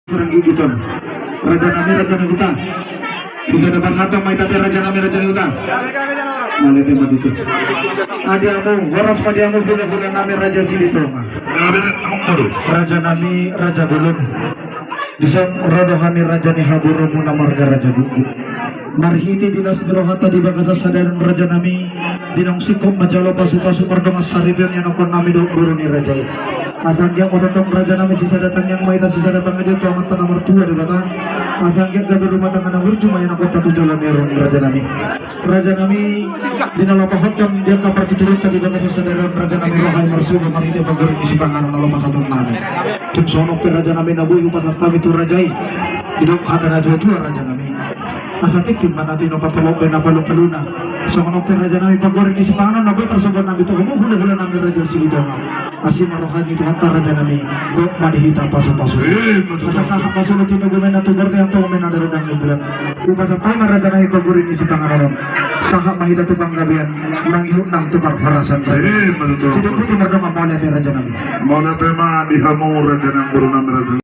Serang gigiton Raja Nami Raja Naguta bisa dapat satu mai tadi Raja Nami Raja Naguta boleh tempat itu adiamu horas padiamu guna Nami Raja Sidito Raja Nami Raja Bulun bisa rodohani Raja Nihaburu Muna Marga Raja Buku marhiti dinas drohata di bagasa sadaran Raja Nami dinong sikom majalo pasu-pasu perdongas saribion yang nokon nami do buruni Raja asangnya ototong Raja Nami sisa datang yang maita sisa datang dia tu amat nomor 2 di batang asangnya gabe rumah tangga nomor cuma yang aku tatu jalan nerong Raja Nami dina lopa hotam dia kapar tuturut tadi bagasa sadaran Raja Nami rohai marsuga marhiti bagori di simpangan lopa satu nami tum sono per Raja Nami nabu upasat kami tu rajai hidup kata na tua Raja Nami asatikin manati no papalope na palupaluna so kono per Raja Nami pagori ni sipangan nabu tersebut nabi tu kamu hula nami Raja Silito asin rohani tu hatta Raja Nami go madihita pasu-pasu asasa pasu no tino gumena tu berde yang to mena dari dang bulan upasa tama Raja Nami pagori ni sipangan saha mahita tu panggabian nang iu nang tu parfarasan betul. sido puti merdong amane Raja Nami Mau tema dihamu Raja Nang Guru Nami Raja